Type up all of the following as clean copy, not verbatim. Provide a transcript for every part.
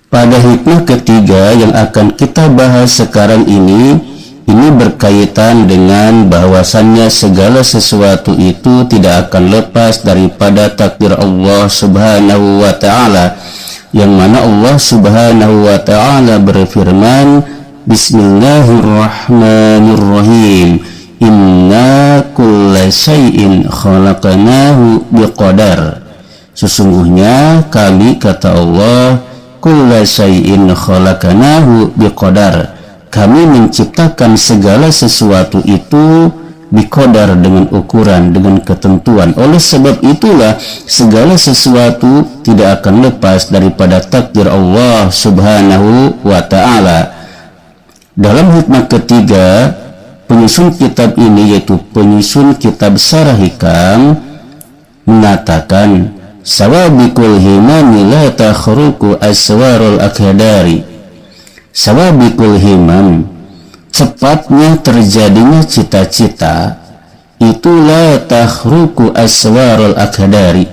Pada hikmah ketiga yang akan kita bahas sekarang ini berkaitan dengan bahwasannya segala sesuatu itu tidak akan lepas daripada takdir Allah Subhanahu wa ta'ala, yang mana Allah Subhanahu wa ta'ala berfirman, Bismillahirrahmanirrahim, Inna kulla syai'in khalaqnahu biqadar. Sesungguhnya kami, kata Allah, kulla syai'in khalaqnahu biqadar, kami menciptakan segala sesuatu itu biqadar, dengan ukuran, dengan ketentuan. Oleh sebab itulah segala sesuatu tidak akan lepas daripada takdir Allah Subhanahu wa ta'ala. Dalam hikmah ketiga, penyusun kitab ini, yaitu penyusun kitab Syarah Hikam, mengatakan, Sawabikul himami la takhruku aswarul akhdari. Sawabikul himam, cepatnya terjadinya cita-cita, itu la takhruku aswarul akhdari,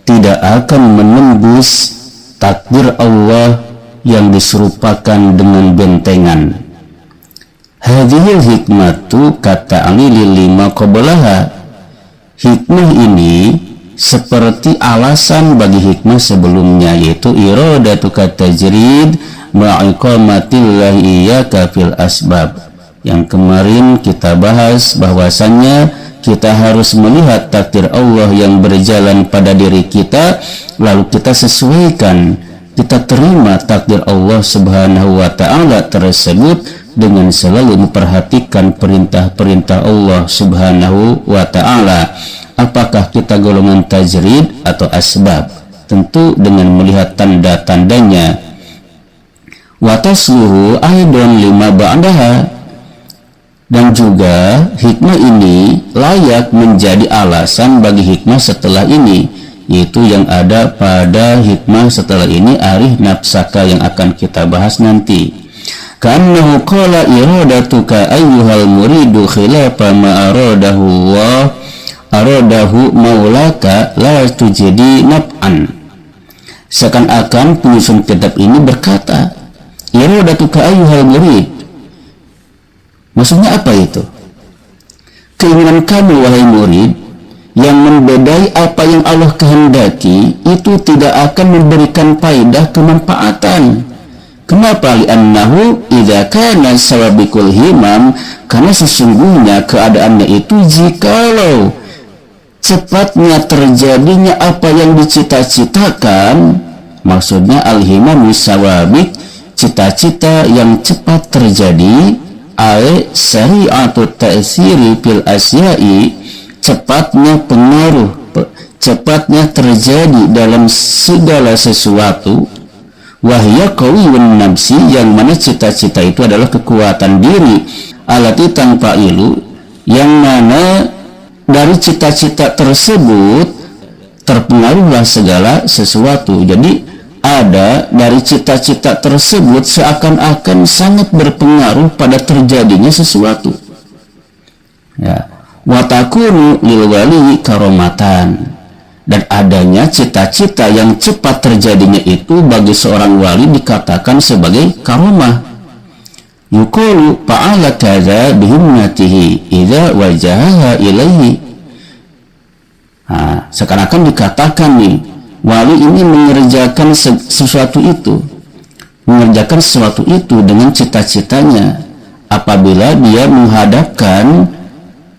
tidak akan menembus takdir Allah yang diserupakan dengan bentengan. Hadhil hikmatu kata alil lima qablaha. Hikmah ini seperti alasan bagi hikmah sebelumnya, yaitu iradatu tajrid ma'iqamatillahi iyyaka fil asbab. Yang kemarin kita bahas bahwasannya kita harus melihat takdir Allah yang berjalan pada diri kita, lalu kita sesuaikan, kita terima takdir Allah Subhanahu wa ta'ala tersebut dengan selalu memperhatikan perintah-perintah Allah Subhanahu wa ta'ala. Apakah kita golongan tajrid atau asbab? Tentu dengan melihat tanda-tandanya. Wa tasluhu aidan lima ba'daha, dan juga hikmah ini layak menjadi alasan bagi hikmah setelah ini, yaitu yang ada pada hikmah setelah ini, arih nafsaka, yang akan kita bahas nanti. Karena qala iradatuka ayyuhal muridu khilafa ma aradahu Allah aradahu maulaka la tujidi naf'an. Seakan-akan penyusun kitab ini berkata, iradatuka ayyuhal murid. Maksudnya apa itu? Keinginan kamu wahai murid yang membedai apa yang Allah kehendaki itu tidak akan memberikan faedah kemanfaatan. Kenapa? Li'annahu idza kana sawabikul himam, karena sesungguhnya keadaannya itu jikalau cepatnya terjadinya apa yang dicita-citakan, maksudnya al-himam sawabik, cita-cita yang cepat terjadi, ay sari'atut ta'siri fil asya'i, cepatnya pengaruh, cepatnya terjadi dalam segala sesuatu. Wahya qawiyun nafsi, yang mana cita-cita itu adalah kekuatan diri, alati tanpa ilu, yang mana dari cita-cita tersebut terpengaruhlah segala sesuatu. Jadi ada dari cita-cita tersebut seakan-akan sangat berpengaruh pada terjadinya sesuatu. Ya, watakunu lil wali karomatan, dan adanya cita-cita yang cepat terjadinya itu bagi seorang wali dikatakan sebagai karomah. Yuqalu fa'ala kadza bihimnatihi idza wajahaha ilaihi. Seakan-akan dikatakan nih, wali ini mengerjakan sesuatu itu dengan cita-citanya apabila dia menghadapkan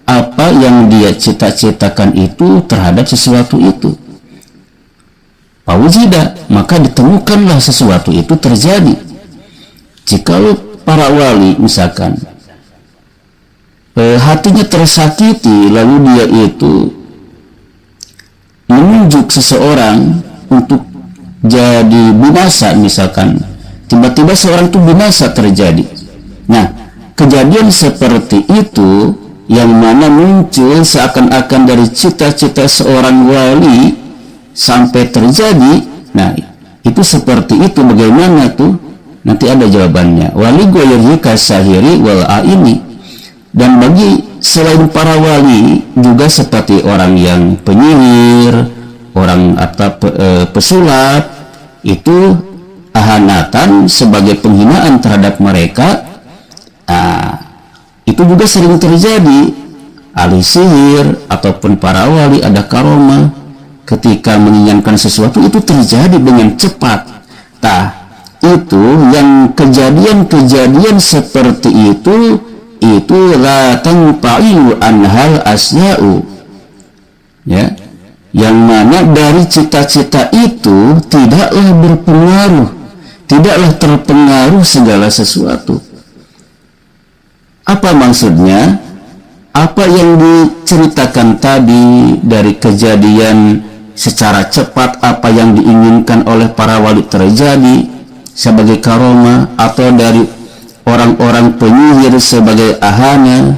apa yang dia cita-citakan itu terhadap sesuatu itu. Fawujida, maka ditemukanlah sesuatu itu terjadi. Jikalau para wali misalkan hatinya tersakiti, lalu dia itu menunjuk seseorang untuk jadi binasa, misalkan tiba-tiba seorang itu binasa terjadi. Nah, kejadian seperti itu yang mana muncul seakan-akan dari cita-cita seorang wali sampai terjadi. Nah, itu seperti itu. Bagaimana tuh? Nanti ada jawabannya. Wali goyerhi kasahiri wal aini. Dan bagi selain para wali juga seperti orang yang penyihir, orang atau pesulap, itu ihanatan, sebagai penghinaan terhadap mereka. Itu juga sering terjadi. Ahli sihir ataupun para wali ada karomah, ketika menginginkan sesuatu itu terjadi dengan cepat. Itu yang kejadian-kejadian seperti itu la tanfa'u anhal asya'u, ya, yang mana dari cita-cita itu tidaklah berpengaruh, tidaklah terpengaruh segala sesuatu. Apa maksudnya? Apa yang diceritakan tadi dari kejadian secara cepat, apa yang diinginkan oleh para wali terjadi sebagai karomah, atau dari orang-orang penyihir sebagai ahana,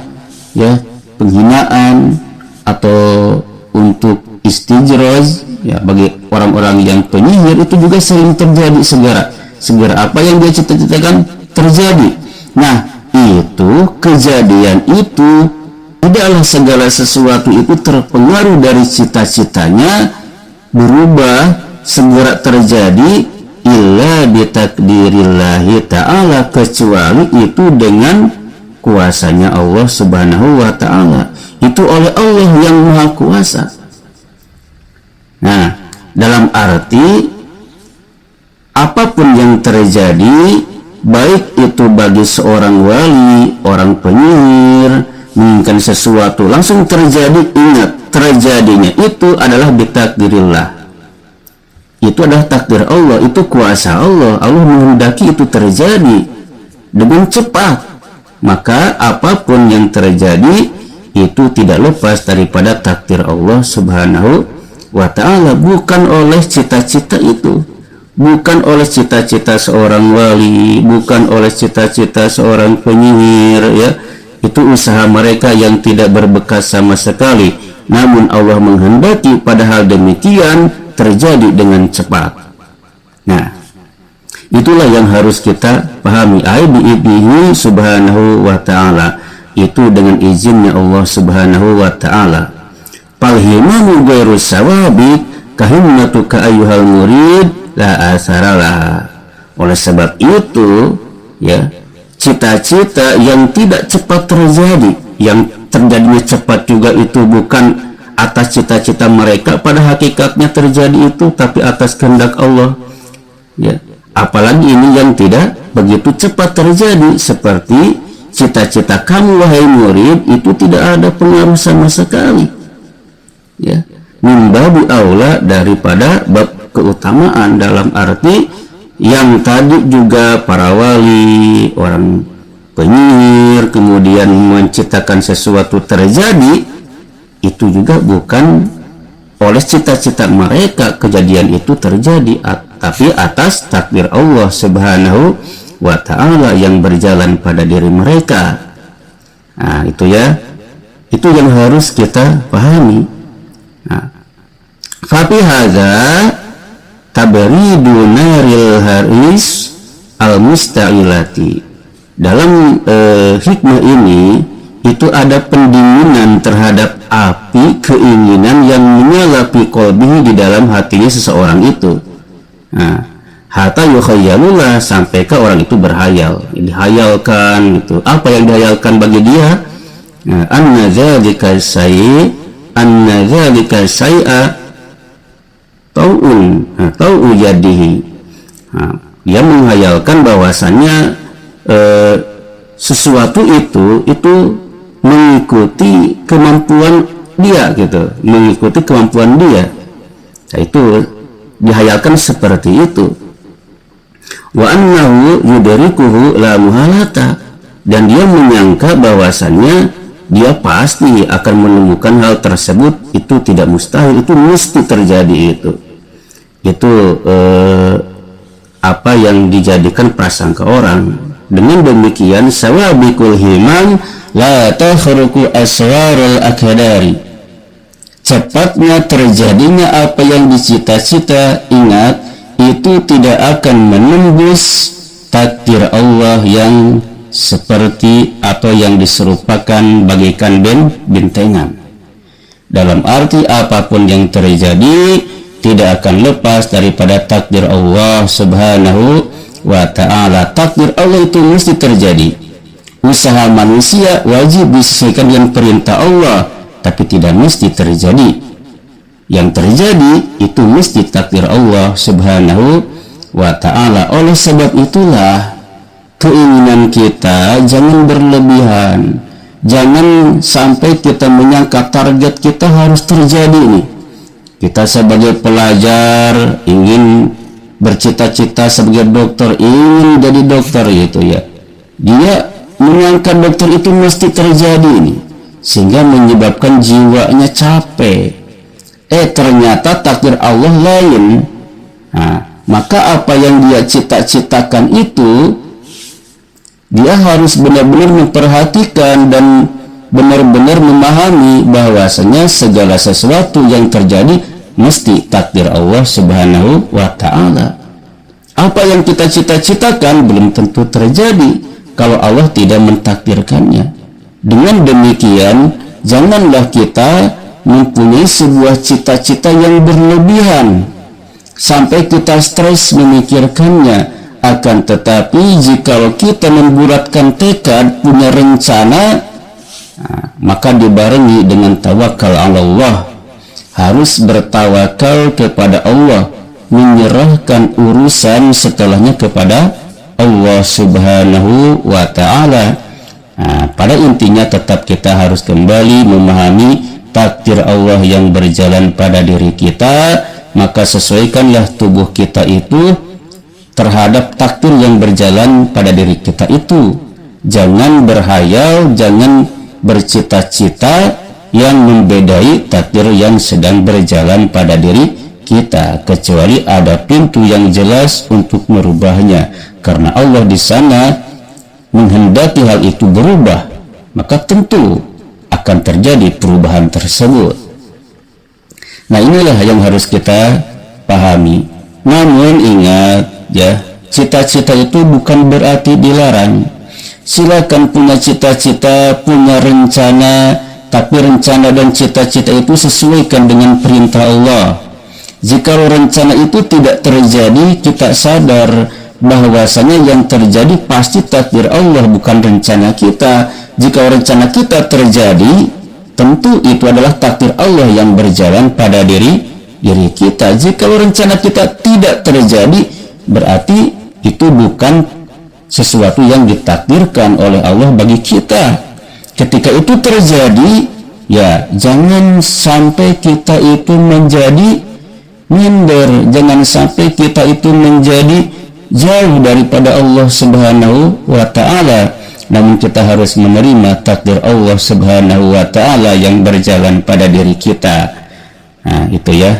ya, penghinaan, atau untuk istijraj, ya, bagi orang-orang yang penyihir, itu juga sering terjadi segera apa yang dia cita-citakan terjadi. Nah, itu kejadian itu tidaklah segala sesuatu itu terpengaruh dari cita-citanya berubah segera terjadi illa bitakdirillahi ta'ala, kecuali itu dengan kuasanya Allah subhanahu wa ta'ala, itu oleh Allah yang maha kuasa. Nah, dalam arti apapun yang terjadi, baik itu bagi seorang wali, orang penyihir, menginginkan sesuatu langsung terjadi, ingat terjadinya itu adalah bitakdirillah, itu adalah takdir Allah, itu kuasa Allah. Allah menghendaki itu terjadi dengan cepat, maka apapun yang terjadi itu tidak lepas daripada takdir Allah subhanahu wa ta'ala, bukan oleh cita-cita itu, bukan oleh cita-cita seorang wali, bukan oleh cita-cita seorang penyihir, ya, itu usaha mereka yang tidak berbekas sama sekali. Namun Allah menghendaki padahal demikian terjadi dengan cepat. Nah, itulah yang harus kita pahami. Bi'idnihi subhanahu wa ta'ala, itu dengan izinnya Allah subhanahu wa ta'ala. Falhimamu ghairu sawabi kahimmatuka ayyuhal murid la asaralah. Oleh sebab itu, ya, cita-cita yang tidak cepat terjadi, yang terjadinya cepat juga itu bukan atas cita-cita mereka pada hakikatnya terjadi itu, tapi atas kehendak Allah, ya. Apalagi ini yang tidak begitu cepat terjadi, seperti cita-cita kamu wahai murid itu tidak ada pengaruh sama sekali, ya, min babi aula daripada bab keutamaan, dalam arti yang tadi juga para wali, orang penyihir kemudian menciptakan sesuatu terjadi, itu juga bukan oleh cita-cita mereka kejadian itu terjadi, tapi atas takdir Allah subhanahu wa ta'ala yang berjalan pada diri mereka. Nah, itu ya, itu yang harus kita pahami. Nah, fafi hadza tabridu naril haris al musta'ilati. Dalam hikmah ini itu ada pendinginan terhadap api keinginan yang menyala fi qalbihi, di dalam hatinya seseorang itu. Nah, hatta yukhayyalulah, sampai ke orang itu berhayal, dihayalkan itu. Apa yang dihayalkan bagi dia? Nah, anna dzalika syai'a tau'u yadihi. Nah, dia menghayalkan bahwasannya sesuatu itu mengikuti kemampuan dia, gitu, mengikuti kemampuan dia. Nah, itu dihayalkan seperti itu. Wa annahu yudrikuhu la muhalata, dan dia menyangka bahwasannya dia pasti akan menemukan hal tersebut, itu tidak mustahil, itu mesti terjadi. Itu apa yang dijadikan prasangka orang. Dengan demikian sawabikul himam la takhruqu aswarul akdari, cepatnya terjadinya apa yang dicita-cita, ingat, itu tidak akan menembus takdir Allah yang seperti atau yang diserupakan bagaikan bentengan. Dalam arti apapun yang terjadi tidak akan lepas daripada takdir Allah subhanahu wa ta'ala. Takdir Allah itu mesti terjadi. Usaha manusia wajib disesuaikan dengan perintah Allah, tapi tidak mesti terjadi. Yang terjadi itu mesti takdir Allah subhanahu wa ta'ala. Oleh sebab itulah keinginan kita jangan berlebihan. Jangan sampai kita menyangka target kita harus terjadi nih. Kita sebagai pelajar ingin bercita-cita sebagai dokter, ingin jadi dokter gitu ya. Dia menyangka dokter itu mesti terjadi nih, sehingga menyebabkan jiwanya capek. Ternyata takdir Allah lain. Nah, maka apa yang dia cita-citakan itu dia harus benar-benar memperhatikan dan benar-benar memahami bahwasanya segala sesuatu yang terjadi mesti takdir Allah subhanahu wa ta'ala. Apa yang kita cita-citakan belum tentu terjadi kalau Allah tidak mentakdirkannya. Dengan demikian, janganlah kita mempunyai sebuah cita-cita yang berlebihan sampai kita stres memikirkannya. Akan tetapi jika kita membulatkan tekad, punya rencana, maka dibarengi dengan tawakal Allah. Harus bertawakal kepada Allah, menyerahkan urusan setelahnya kepada Allah subhanahu wa ta'ala. Pada intinya tetap kita harus kembali memahami takdir Allah yang berjalan pada diri kita. Maka sesuaikanlah tubuh kita itu terhadap takdir yang berjalan pada diri kita itu. Jangan berhayal, jangan bercita-cita yang membedai takdir yang sedang berjalan pada diri kita, kecuali ada pintu yang jelas untuk merubahnya. Karena Allah di sana menghendaki hal itu berubah, maka tentu akan terjadi perubahan tersebut. Nah, inilah yang harus kita pahami. Namun ingat ya, cita-cita itu bukan berarti dilarang. Silakan punya cita-cita, punya rencana, tapi rencana dan cita-cita itu sesuaikan dengan perintah Allah. Jika rencana itu tidak terjadi, kita sadar bahwasanya yang terjadi pasti takdir Allah, bukan rencana kita. Jika rencana kita terjadi, tentu itu adalah takdir Allah yang berjalan pada diri kita. Jika rencana kita tidak terjadi, berarti itu bukan sesuatu yang ditakdirkan oleh Allah bagi kita. Ketika itu terjadi, ya jangan sampai kita itu menjadi minder, jangan sampai kita itu menjadi jauh daripada Allah subhanahu wa ta'ala. Namun kita harus menerima takdir Allah subhanahu wa ta'ala yang berjalan pada diri kita. Nah, itu ya.